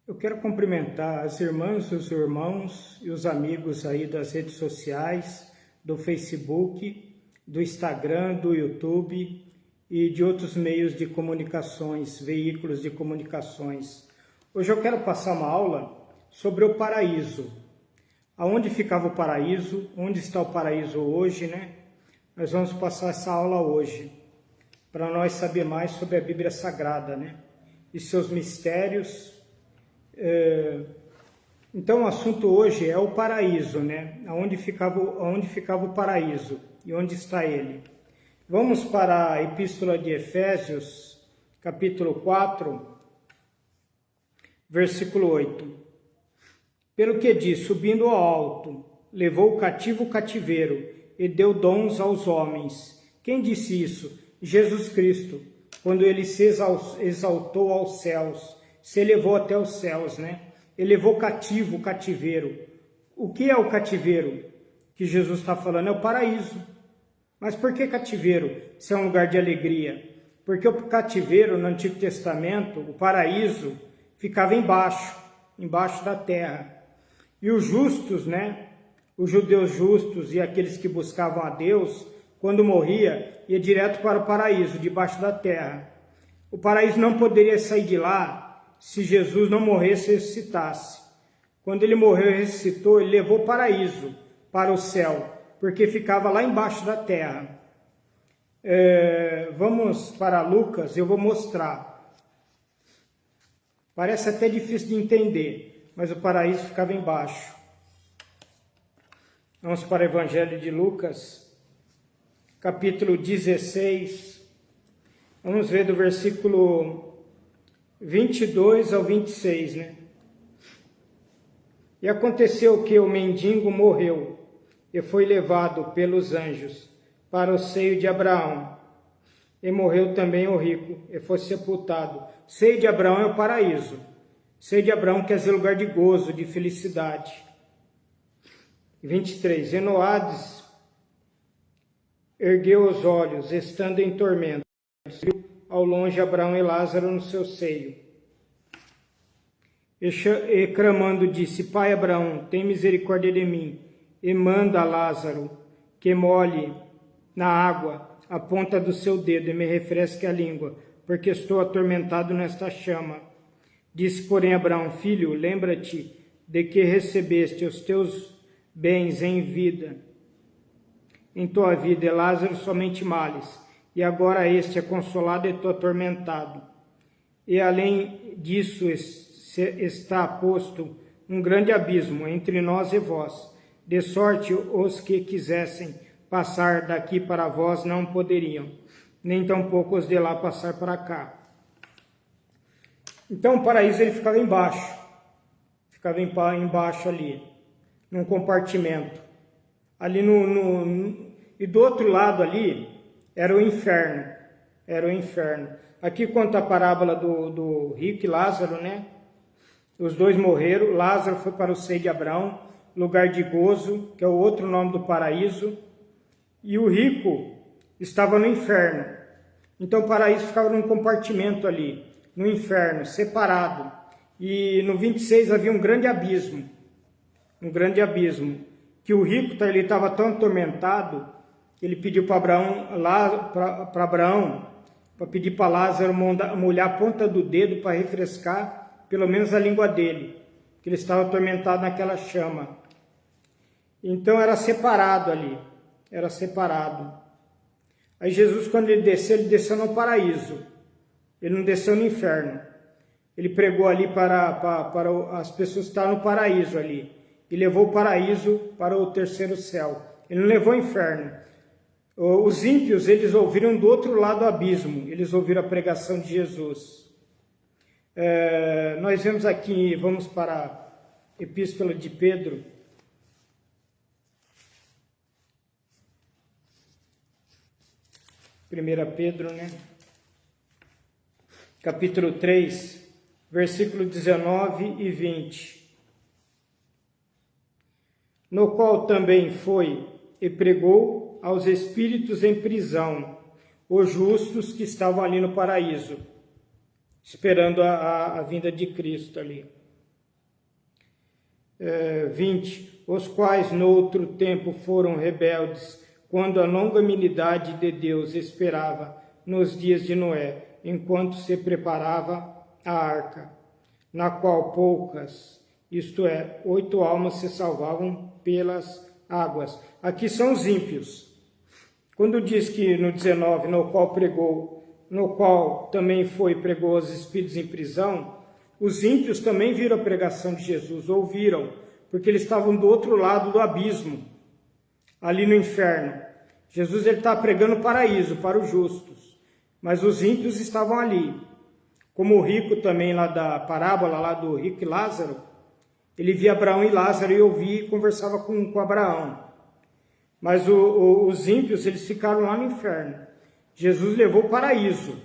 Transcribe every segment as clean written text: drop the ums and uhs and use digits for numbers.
Eu quero cumprimentar as irmãs, os irmãos e os amigos aí das redes sociais, do Facebook, do Instagram, do YouTube e de outros meios de comunicações, veículos de comunicações. Hoje eu quero passar uma aula sobre o paraíso. Aonde ficava o paraíso, onde está o paraíso hoje, né? Nós vamos passar essa aula hoje, para nós saber mais sobre a Bíblia Sagrada, né? E seus mistérios. Então o assunto hoje é o paraíso, né? Onde ficava o paraíso e onde está ele. Vamos para a Epístola de Efésios, capítulo 4, versículo 8. Pelo que diz, subindo ao alto, levou o cativo o cativeiro e deu dons aos homens. Quem disse isso? Jesus Cristo, quando ele se exaltou aos céus, se elevou até os céus, né? Ele levou cativo o cativeiro. O que é o cativeiro que Jesus está falando? É o paraíso. Mas por que cativeiro? Se é um lugar de alegria. Porque o cativeiro, no Antigo Testamento, o paraíso, ficava embaixo da terra. E os justos, né? Os judeus justos e aqueles que buscavam a Deus, quando morria, ia direto para o paraíso, debaixo da terra. O paraíso não poderia sair de lá se Jesus não morresse e ressuscitasse. Quando ele morreu e ressuscitou, ele levou o paraíso para o céu, porque ficava lá embaixo da terra. Vamos para Lucas, eu vou mostrar. Parece até difícil de entender, mas o paraíso ficava embaixo. Vamos para o Evangelho de Lucas, capítulo 16. Vamos ver do versículo 22 ao 26, né? E aconteceu que o mendigo morreu e foi levado pelos anjos para o seio de Abraão. E morreu também o rico e foi sepultado. Seio de Abraão é o paraíso. Seio de Abraão quer dizer lugar de gozo, de felicidade. 23. Enoades ergueu os olhos, estando em tormento. Ao longe Abraão e Lázaro no seu seio. E clamando disse, Pai Abraão, tem misericórdia de mim, e manda a Lázaro que molhe na água a ponta do seu dedo e me refresque a língua, porque estou atormentado nesta chama. Disse, porém, Abraão, filho, lembra-te de que recebeste os teus bens em vida, em tua vida, e Lázaro somente males. E agora este é consolado e estou atormentado. E além disso está posto um grande abismo entre nós e vós, de sorte os que quisessem passar daqui para vós não poderiam, nem tampouco os de lá passar para cá. Então o paraíso ele ficava embaixo ali, num compartimento. Ali e do outro lado ali, era o inferno. Aqui conta a parábola do rico e Lázaro, né? Os dois morreram. Lázaro foi para o seio de Abraão, lugar de gozo, que é o outro nome do paraíso. E o rico estava no inferno. Então o paraíso ficava num compartimento ali, no inferno, separado. E no 26 havia um grande abismo. Que o rico ele estava tão atormentado, ele pediu para Abraão, para pedir para Lázaro molhar a ponta do dedo para refrescar pelo menos a língua dele, que ele estava atormentado naquela chama. Então era separado ali, Aí Jesus, quando ele desceu no paraíso, ele não desceu no inferno. Ele pregou ali para as pessoas que estavam no paraíso ali, e levou o paraíso para o terceiro céu. Ele não levou o inferno. Os ímpios, eles ouviram do outro lado do abismo, eles ouviram a pregação de Jesus. Nós vemos aqui, vamos para a Epístola de Pedro. 1 Pedro, né? Capítulo 3, versículo 19 e 20. No qual também foi e pregou aos espíritos em prisão, os justos que estavam ali no paraíso, esperando a vinda de Cristo ali. 20, os quais noutro tempo foram rebeldes, quando a longanimidade de Deus esperava nos dias de Noé, enquanto se preparava a arca, na qual poucas, isto é, 8 almas se salvavam pelas águas. Aqui são os ímpios. Quando diz que no 19, no qual também pregou os espíritos em prisão, os ímpios também viram a pregação de Jesus, ouviram, porque eles estavam do outro lado do abismo, ali no inferno. Jesus está pregando o paraíso para os justos, mas os ímpios estavam ali. Como o rico também, lá da parábola, lá do rico e Lázaro, ele via Abraão e Lázaro e ouvia e conversava com Abraão. Mas os ímpios, eles ficaram lá no inferno. Jesus levou o paraíso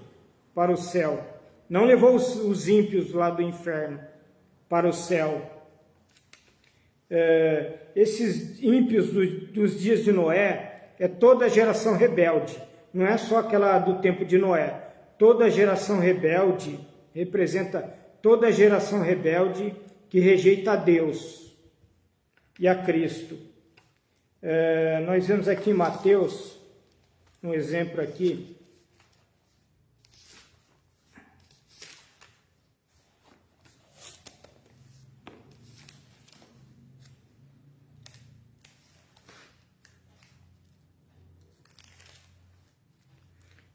para o céu. Não levou os ímpios lá do inferno para o céu. Esses ímpios dos dias de Noé é toda a geração rebelde. Não é só aquela do tempo de Noé. Toda a geração rebelde representa toda a geração rebelde que rejeita a Deus e a Cristo. Nós vemos aqui em Mateus, um exemplo aqui.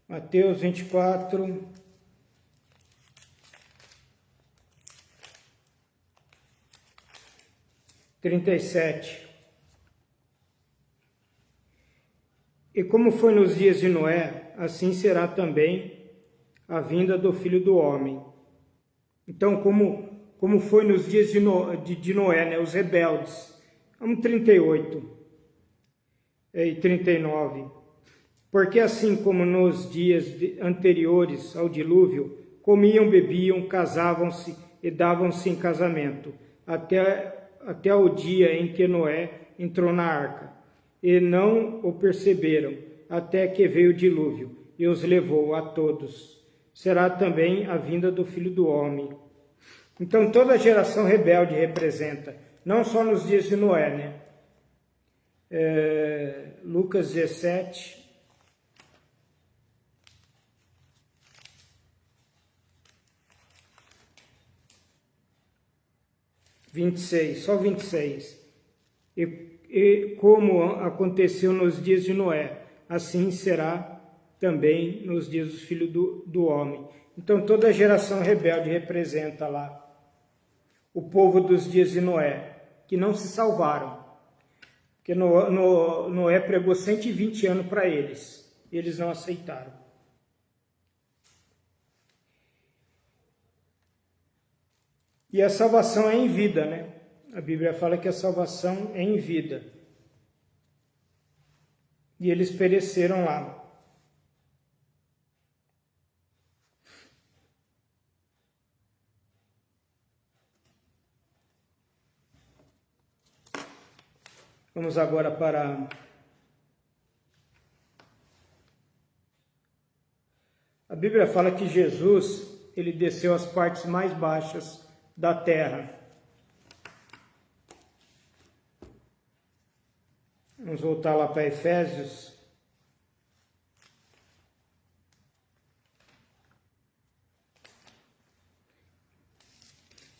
Mateus 24, 37. E como foi nos dias de Noé, assim será também a vinda do Filho do Homem. Então, como foi nos dias de Noé, né, os rebeldes. Vamos 38 e 39. Porque assim como nos dias anteriores ao dilúvio, comiam, bebiam, casavam-se e davam-se em casamento, até o dia em que Noé entrou na arca, e não o perceberam, até que veio o dilúvio, e os levou a todos. Será também a vinda do Filho do Homem. Então toda a geração rebelde representa, não só nos dias de Noé, né? Lucas 17... 26, só 26. E como aconteceu nos dias de Noé, assim será também nos dias do Filho do Homem. Então toda a geração rebelde representa lá o povo dos dias de Noé, que não se salvaram. Porque Noé pregou 120 anos para eles, e eles não aceitaram. E a salvação é em vida, né? A Bíblia fala que a salvação é em vida. E eles pereceram lá. Vamos agora para a Bíblia fala que Jesus, ele desceu às partes mais baixas da terra. Vamos voltar lá para Efésios.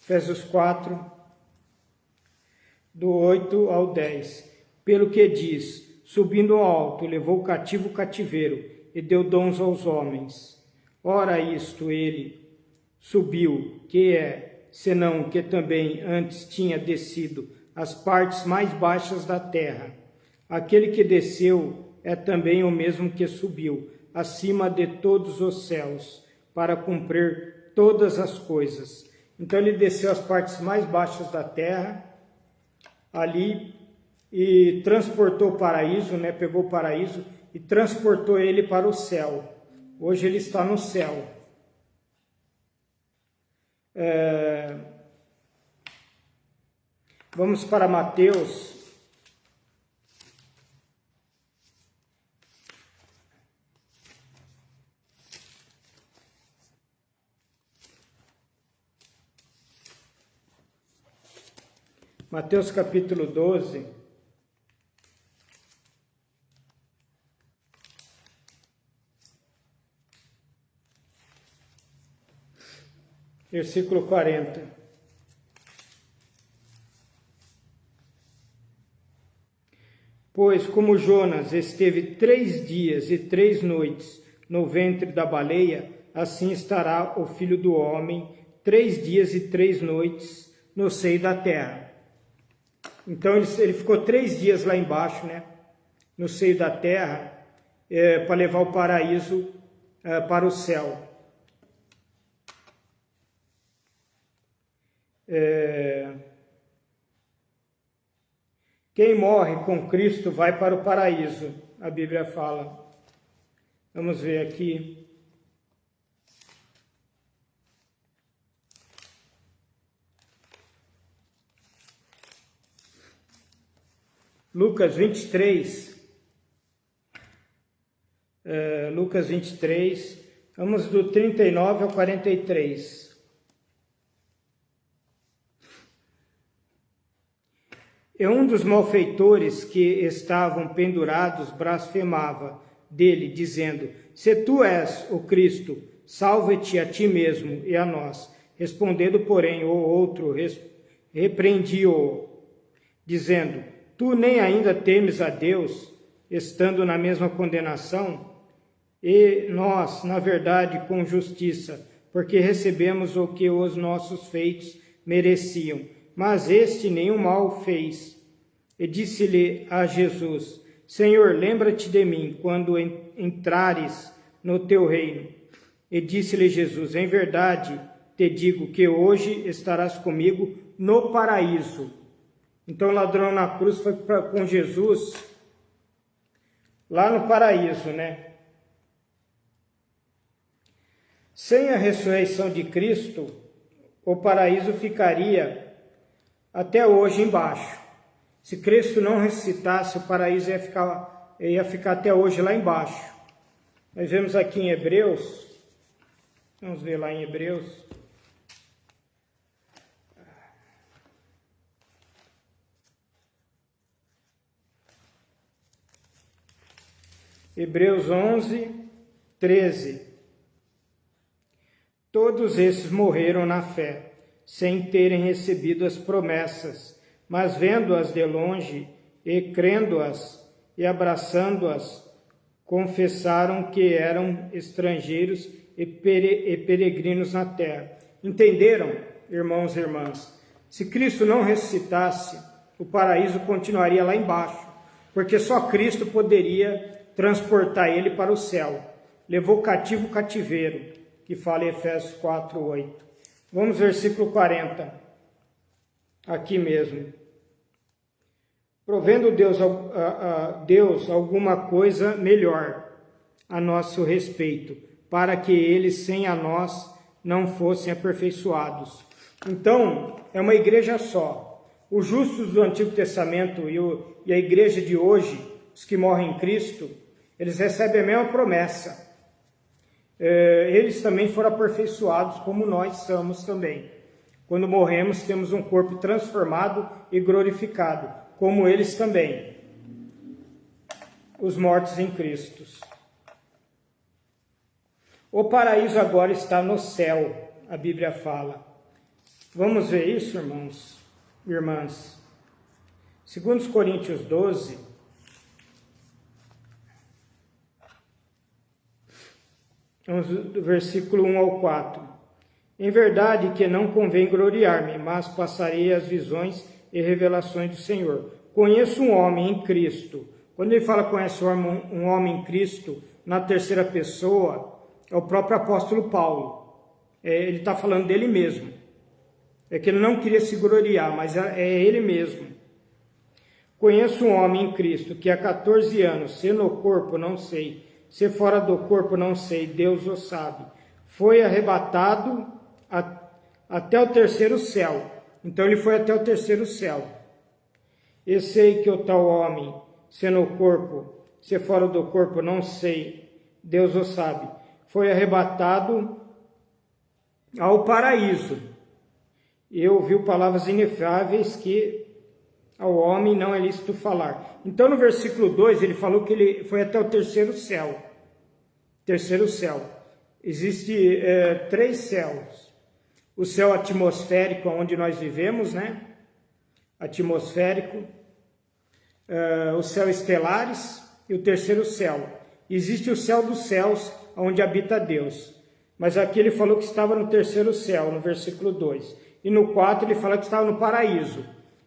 Efésios 4, do 8 ao 10. Pelo que diz, subindo ao alto, levou cativo o cativeiro e deu dons aos homens. Ora isto ele subiu, que é senão que também antes tinha descido às partes mais baixas da terra. Aquele que desceu é também o mesmo que subiu acima de todos os céus, para cumprir todas as coisas. Então ele desceu às partes mais baixas da terra, ali, e transportou o paraíso, né? Pegou o paraíso e transportou ele para o céu. Hoje ele está no céu. Vamos para Mateus. Mateus capítulo 12. Versículo 40. Pois como Jonas esteve 3 dias e 3 noites no ventre da baleia, assim estará o Filho do Homem 3 dias e 3 noites no seio da terra. Então ele ficou 3 dias lá embaixo, né, no seio da terra, para levar o paraíso para o céu. Quem morre com Cristo vai para o paraíso, a Bíblia fala. Vamos ver aqui. Lucas 23. Lucas 23. Vamos do 39 ao 43. E um dos malfeitores que estavam pendurados blasfemava dele, dizendo: Se tu és o Cristo, salva-te a ti mesmo e a nós. Respondendo, porém, o outro repreendiu-o, dizendo: Tu nem ainda temes a Deus, estando na mesma condenação? E nós, na verdade, com justiça, porque recebemos o que os nossos feitos mereciam. Mas este nenhum mal fez. E disse-lhe a Jesus: Senhor, lembra-te de mim quando entrares no teu reino. E disse-lhe Jesus: Em verdade te digo que hoje estarás comigo no paraíso. Então o ladrão na cruz foi com Jesus lá no paraíso, né? Sem a ressurreição de Cristo, o paraíso ficaria até hoje embaixo. Se Cristo não ressuscitasse, o paraíso ia ficar até hoje lá embaixo. Nós vemos aqui em Hebreus, vamos ver lá em Hebreus. Hebreus 11, 13. Todos esses morreram na fé, sem terem recebido as promessas, mas vendo-as de longe e crendo-as e abraçando-as, confessaram que eram estrangeiros e peregrinos na terra. Entenderam, irmãos e irmãs? Se Cristo não ressuscitasse, o paraíso continuaria lá embaixo, porque só Cristo poderia transportar ele para o céu. Levou cativo o cativeiro, que fala em Efésios 4, 8. Vamos versículo 40, aqui mesmo. Provendo Deus alguma coisa melhor a nosso respeito, para que eles sem a nós não fossem aperfeiçoados. Então, é uma igreja só. Os justos do Antigo Testamento e a igreja de hoje, os que morrem em Cristo, eles recebem a mesma promessa. Eles também foram aperfeiçoados como nós somos também. Quando morremos, temos um corpo transformado e glorificado, como eles também, os mortos em Cristo. O paraíso agora está no céu, a Bíblia fala. Vamos ver isso, irmãos e irmãs? 2 Coríntios 12, vamos do versículo 1 ao 4. Em verdade que não convém gloriar-me, mas passarei as visões e revelações do Senhor. Conheço um homem em Cristo. Quando ele fala conhece um homem em Cristo, na terceira pessoa, é o próprio apóstolo Paulo. Ele está falando dele mesmo. É que ele não queria se gloriar, mas é ele mesmo. Conheço um homem em Cristo que há 14 anos, se no corpo não sei, se fora do corpo não sei, Deus o sabe, foi arrebatado até o terceiro céu. Então ele foi até o terceiro céu. E sei que o tal homem, se no corpo, se fora do corpo não sei, Deus o sabe, foi arrebatado ao paraíso. E ouviu palavras inefáveis que ao homem não é lícito falar. Então, no versículo 2, ele falou que ele foi até o terceiro céu. Terceiro céu. Existem 3 céus. O céu atmosférico, onde nós vivemos, né? Atmosférico. O céu estelares e o terceiro céu. Existe o céu dos céus, onde habita Deus. Mas aqui ele falou que estava no terceiro céu, no versículo 2. E no 4 ele fala que estava no paraíso.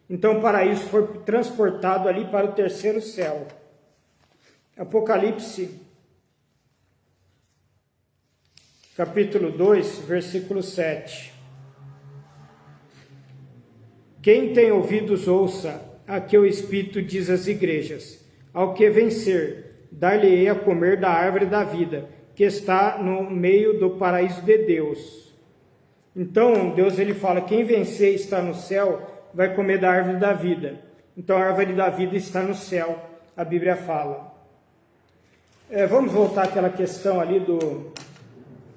Então o paraíso foi transportado ali para o terceiro céu. Apocalipse, capítulo 2, versículo 7. Quem tem ouvidos, ouça a que o Espírito diz às igrejas. Ao que vencer, dar-lhe-ei a comer da árvore da vida, que está no meio do paraíso de Deus. Então, Deus ele fala, quem vencer está no céu, vai comer da árvore da vida. Então, a árvore da vida está no céu, a Bíblia fala. Vamos voltar àquela questão ali do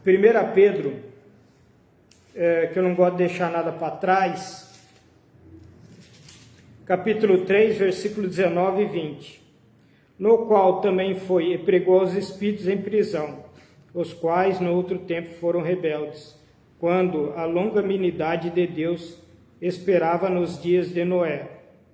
1 Pedro, que eu não gosto de deixar nada para trás. Capítulo 3, versículo 19 e 20. No qual também foi e pregou aos espíritos em prisão, os quais no outro tempo foram rebeldes, quando a longanimidade de Deus esperava nos dias de Noé,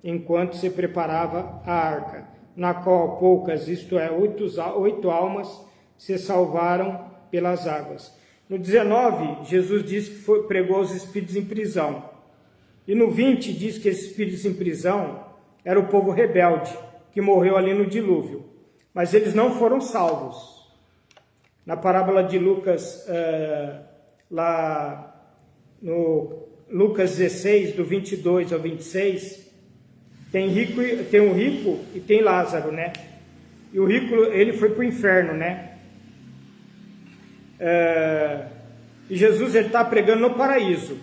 enquanto se preparava a arca, na qual poucas, isto é, 8 almas, se salvaram pelas águas. No 19, Jesus diz que pregou aos espíritos em prisão. E no 20 diz que esses espíritos em prisão era o povo rebelde, que morreu ali no dilúvio. Mas eles não foram salvos. Na parábola de Lucas, lá no Lucas 16, do 22 ao 26, tem um rico e tem Lázaro, né? E o rico, ele foi para o inferno, né? E Jesus está pregando no paraíso.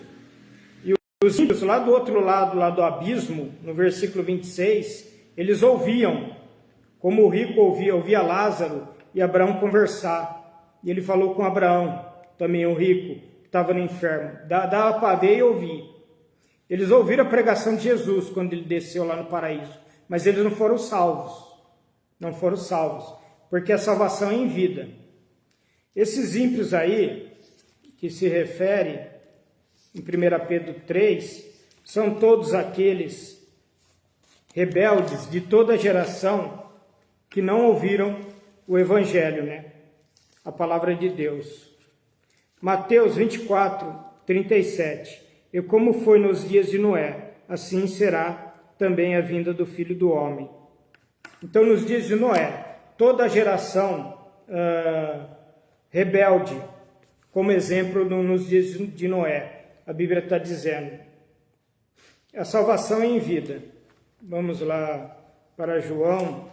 E os ímpios lá do outro lado, lá do abismo, no versículo 26, eles ouviam, como o rico ouvia Lázaro e Abraão conversar. E ele falou com Abraão, também o rico, que estava no inferno. Dava para ver e ouvir. Eles ouviram a pregação de Jesus quando ele desceu lá no paraíso. Mas eles não foram salvos. Não foram salvos. Porque a salvação é em vida. Esses ímpios aí, que se refere em 1 Pedro 3, são todos aqueles rebeldes de toda geração que não ouviram o Evangelho, né? A palavra de Deus. Mateus 24, 37. E como foi nos dias de Noé, assim será também a vinda do Filho do Homem. Então, nos dias de Noé, toda a geração rebelde, como exemplo nos dias de Noé, a Bíblia está dizendo. A salvação é em vida. Vamos lá para João.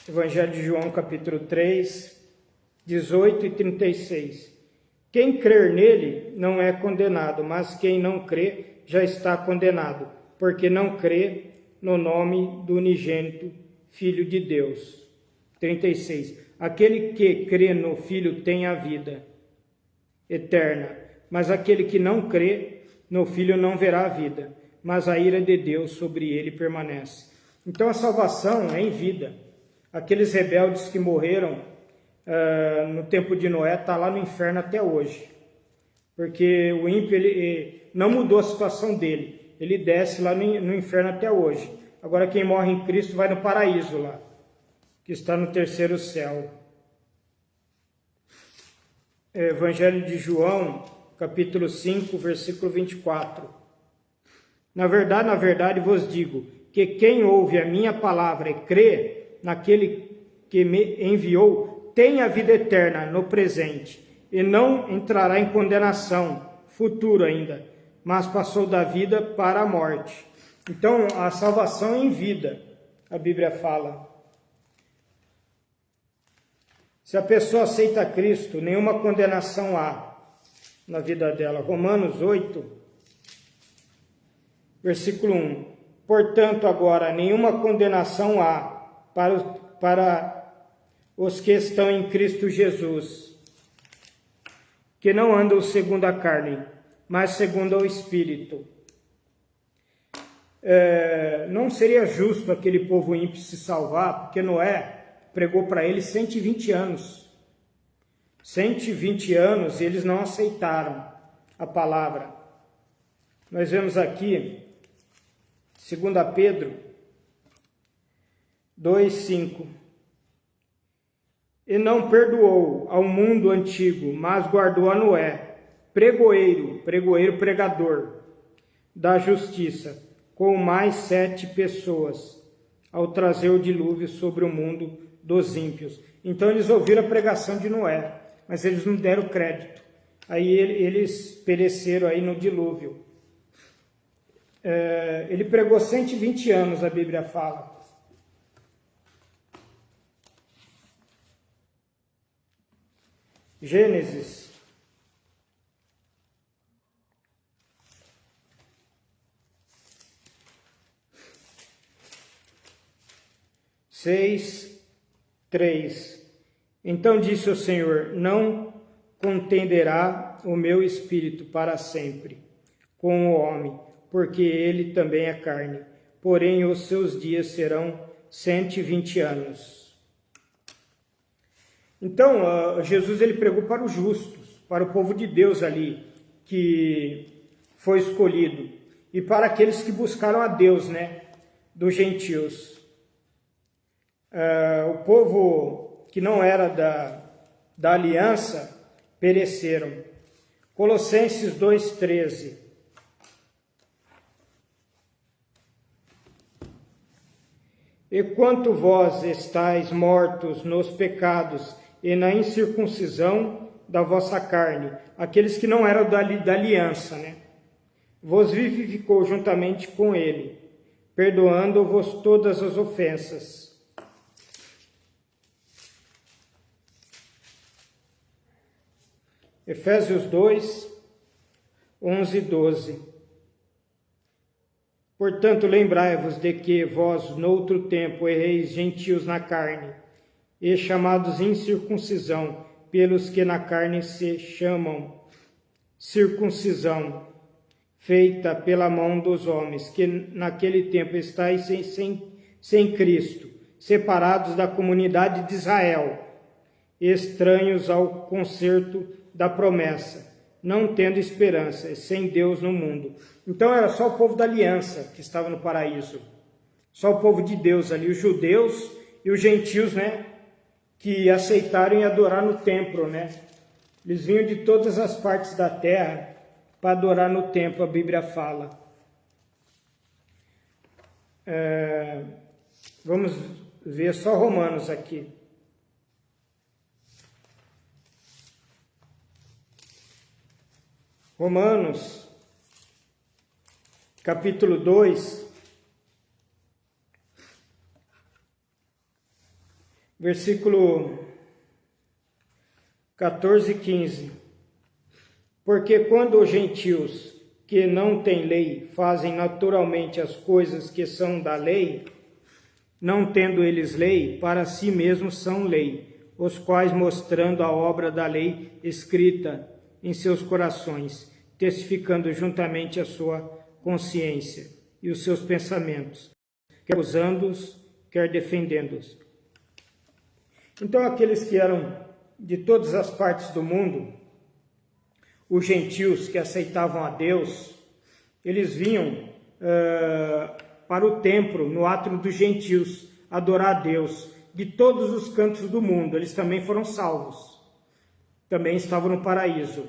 Evangelho de João, capítulo 3, 18 e 36. Quem crer nele não é condenado, mas quem não crê já está condenado, porque não crê no nome do unigênito Filho de Deus. 36. Aquele que crê no Filho tem a vida eterna, mas aquele que não crê no Filho não verá a vida, mas a ira de Deus sobre ele permanece. Então a salvação é em vida. Aqueles rebeldes que morreram no tempo de Noé está lá no inferno até hoje. Porque o ímpio ele não mudou a situação dele. Ele desce lá no inferno até hoje. Agora quem morre em Cristo vai no paraíso lá, que está no terceiro céu. Evangelho de João, capítulo 5, versículo 24. Na verdade vos digo, que quem ouve a minha palavra e crê naquele que me enviou, tem a vida eterna no presente, e não entrará em condenação, futuro ainda, mas passou da vida para a morte. Então, a salvação é em vida, a Bíblia fala. Se a pessoa aceita Cristo, nenhuma condenação há na vida dela. Romanos 8, versículo 1. Portanto, agora, nenhuma condenação há para os que estão em Cristo Jesus. que não andam segundo a carne, mas segundo o Espírito. Não seria justo aquele povo ímpio se salvar, porque Noé pregou para eles 120 anos. 120 anos e eles não aceitaram a palavra. Nós vemos aqui, 2 Pedro 2,5. E não perdoou ao mundo antigo, mas guardou a Noé, pregador da justiça, com mais 7 pessoas, ao trazer o dilúvio sobre o mundo dos ímpios. Então eles ouviram a pregação de Noé, mas eles não deram crédito. Aí eles pereceram aí no dilúvio. Ele pregou 120 anos, a Bíblia fala. Gênesis 6:3. Então disse o Senhor: não contenderá o meu espírito para sempre com o homem, porque ele também é carne, porém os seus dias serão 120 anos. Então, Jesus ele pregou para os justos, para o povo de Deus ali, que foi escolhido, e para aqueles que buscaram a Deus, né, dos gentios. O povo que não era da aliança pereceram. Colossenses 2:13. E quanto vós estáis mortos nos pecados e na incircuncisão da vossa carne, aqueles que não eram da aliança, né? Vos vivificou juntamente com ele, perdoando-vos todas as ofensas. Efésios 2:11 e 12. Portanto, lembrai-vos de que vós, noutro tempo, erreis gentios na carne, e chamados incircuncisão, pelos que na carne se chamam circuncisão, feita pela mão dos homens, que naquele tempo estáis sem Cristo, separados da comunidade de Israel, estranhos ao concerto da promessa, não tendo esperança, sem Deus no mundo. Então era só o povo da aliança que estava no paraíso, só o povo de Deus ali, os judeus e os gentios, né, que aceitaram e adoraram no templo, né? Eles vinham de todas as partes da terra para adorar no templo, a Bíblia fala. Vamos ver só Romanos aqui. Romanos, capítulo 2, versículo 14 e 15. Porque quando os gentios que não têm lei fazem naturalmente as coisas que são da lei, não tendo eles lei, para si mesmos são lei, os quais, mostrando a obra da lei escrita em seus corações, testificando juntamente a sua consciência e os seus pensamentos, quer usando-os, quer defendendo-os. Então, aqueles que eram de todas as partes do mundo, os gentios que aceitavam a Deus, eles vinham para o templo, no átrio dos gentios, adorar a Deus, de todos os cantos do mundo. Eles também foram salvos, também estavam no paraíso.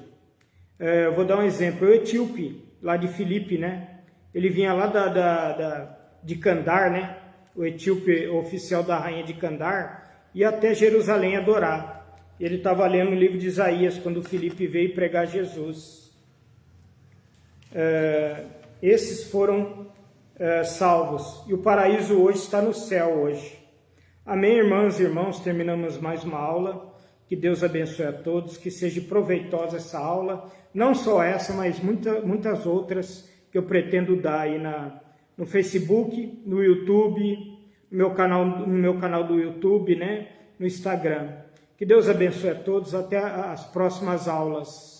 Vou dar um exemplo, o etíope, lá de Filipe, né? Ele vinha lá de Candar, né? O etíope oficial da rainha de Candar, ia até Jerusalém adorar. Ele estava lendo o livro de Isaías, quando Filipe veio pregar Jesus. Esses foram salvos, e o paraíso hoje está no céu hoje. Amém, irmãs e irmãos, terminamos mais uma aula. Que Deus abençoe a todos, que seja proveitosa essa aula, não só essa, mas muitas outras que eu pretendo dar aí no Facebook, no YouTube, no meu canal do YouTube, né, no Instagram. Que Deus abençoe a todos, até as próximas aulas.